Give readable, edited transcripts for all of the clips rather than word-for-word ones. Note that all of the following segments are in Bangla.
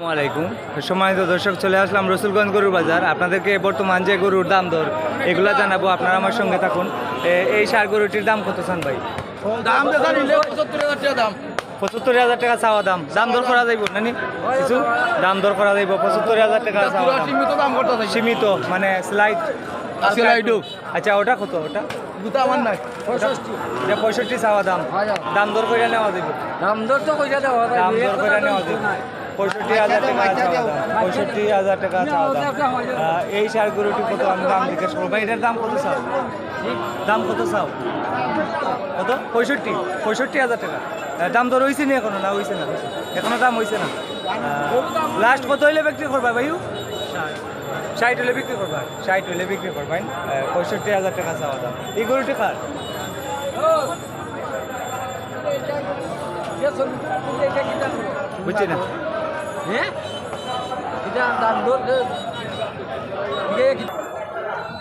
আসসালামাইকুম সম্মানিত দর্শক, চলে আসলাম রসুলগঞ্জ গরুর বাজার। আপনাদেরকে বর্তমান যে গরুর দাম দর এগুলো জানাবো, আপনারা আমার সঙ্গে থাকুন। এই ষাঁড় গরুটির দাম কত চান ভাই? দাম ৭৫,০০০ টাকা দাম। ৭৫,০০০ টাকা চাওয়া দাম। দাম দর করা যাইব নানি কিছু? দাম দর করা যাইব ৭৫,০০০ টাকা চাওয়া দাম। সীমিত দাম করতে সীমিত মানে স্লাইড। আচ্ছা, ওটা কত? ওটা দুটা আমার নাই 65 চাওয়া দাম। দাম দর করে নেওয়া যাইব। দাম দর তো কইরা দেওয়া দাম দর করে নেওয়া যাইব 65,০০০ টাকা চাওয়া দাম। 65,০০০ টাকা চাওয়া দাম। এই ষাঁড় গরুটি কত? আমি দাম জিজ্ঞেস করবো ভাই, এটার দাম কত চাও? দাম কত চাও? কত? 65,০০০ টাকা। দাম দর হয়েছে না এখনো? না হয়েছে না, এখনো দাম হয়েছে না। লাস্ট কত হইলে বিক্রি করবা ভাইউ? 60 হলে বিক্রি করবা? 60 হলে বিক্রি করবাই। 65,০০০ টাকা চাওয়া দাম। এই গরুটি কার? বুঝছি না।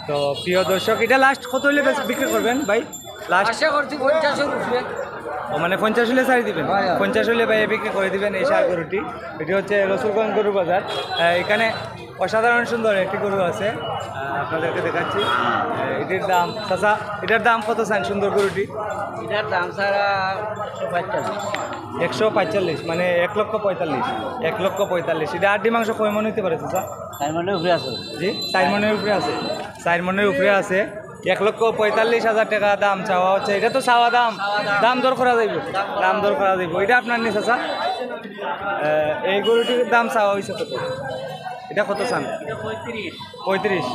তো প্রিয় দর্শক, এটা লাস্ট কত হইলে বিক্রি করবেন ভাই? লাস্ট ও মানে 50 হলে ছাড়ি দিবেন? 50 হলে ভাই বিক্রি করে দিবেন এই ষাঁড় গরুটি। এটি হচ্ছে রসুলগঞ্জ গরু বাজার। এখানে অসাধারণ সুন্দর একটি গরু আছে, আপনাদেরকে দেখাচ্ছি। এটির দাম চাচা, এটার দাম কত চান সুন্দর গরুটি? এটার দাম ছাড়া 145 মানে 1,45,০০০। 1,45,০০০। এটা আড্ডি মাংস কয় মন হইতে পারে চাচা? 4 মনের উপরে আছে। জি, 4 মনের উপরে আছে। 4 মনের উপরে আছে। 1,45,০০০ টাকা দাম চাওয়া হচ্ছে। এটা তো চাওয়া দাম, দাম দর করা যাইব। দাম দর করা যাইব। এটা আপনার নিয়ে চাচা, এই গরুটির দাম চাওয়া হয়েছে কত? এটা কত চান? 35।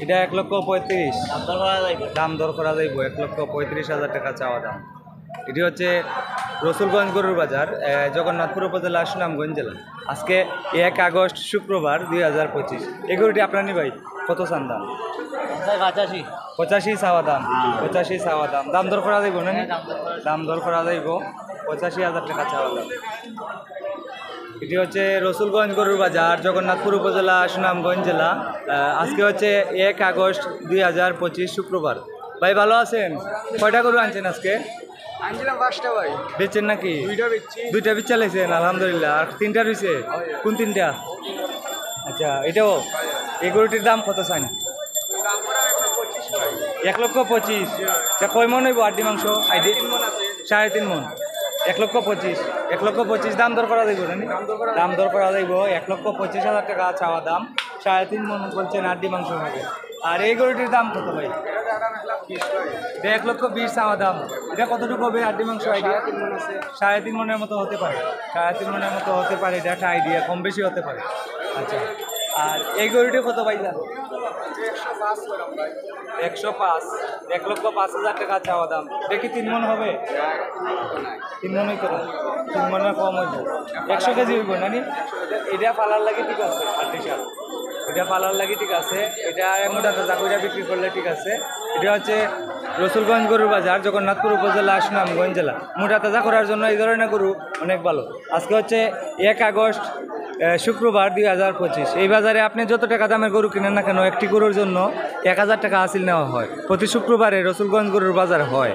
এটা 1,35,০০০। দাম দর করা যাইব। 1,35,০০০ টাকা চাওয়া দাম। এটি হচ্ছে রসুলগঞ্জ গরুর বাজার, জগন্নাথপুর উপজেলা, সুনামগঞ্জ জেলা। আজকে 1 আগস্ট শুক্রবার 2025। এই গরুটি আপনার নি ভাই কত চান দাম? 85 চাওয়া দাম। 85 চাওয়া দাম। দাম দর করা যাইব না? দাম দর করা যাইব। 85,০০০ টাকা চাওয়া দাম। এটি হচ্ছে রসুলগঞ্জ গরুর বাজার, জগন্নাথপুর উপজেলা, সুনামগঞ্জ জেলা। আজকে হচ্ছে 1 আগস্ট 2025 শুক্রবার। ভাই ভালো আছেন? কয়টা গরু আনছেন আজকে? আনছিলাম 5টা ভাই। বেচছেন নাকি? 2টা বেচছি। 2টা বেচা লাইছেন? আলহামদুলিল্লাহ। আর 3টা রয়েছে? কোন 3টা? আচ্ছা, এটাও। এই গরুটির দাম কত চান? 1,25,০০০। এটা কয় মন হইব আড্ডি মাংস? 3.5 মন। 1,25,০০০। 1,25,০০০ দাম দর করা যাইব না? দাম দর করা যাইব। 1,25,০০০ টাকা চাওয়া দাম। 3.5 মন বলছেন আড্ডি মাংস হবে। আর এই গরুটির দাম কত ভাই? 1,20,০০০ চাওয়া দাম। এটা কতটুকু হবে আড্ডি মাংস? আইডিয়া 3.5 মনের মতো হতে পারে। 3.5 মনের মতো হতে পারে। এটা একটা আইডিয়া, কম বেশি হতে পারে। আচ্ছা, আর এই গরুটি কত ভাই জান? 105। 1,05,০০০ টাকা চাওয়া দাম। দেখি 3 মন হবে? 3 মন হইতো না? 3 মনের কম হইব। 100 কেজি হইব নানি? এটা ফালার লাগে ঠিক আছে। এটা ফালার লাগে ঠিক আছে। এটা মোটা তাজা করে বিক্রি করলে ঠিক আছে। এটা হচ্ছে রসুলগঞ্জ গরুর বাজার, জগন্নাথপুর উপজেলা, সুনামগঞ্জ জেলা। মোটা তাজা করার জন্য এই ধরনের গরু অনেক ভালো। আজকে হচ্ছে 1 আগস্ট শুক্রবার 2025। এই বাজারে আপনি যত টাকা দামের গরু কিনেন না কেন, একটি গরুর জন্য 1,000 টাকা হাসিল নেওয়া হয়। প্রতি শুক্রবারে রসুলগঞ্জ গরুর বাজার হয়।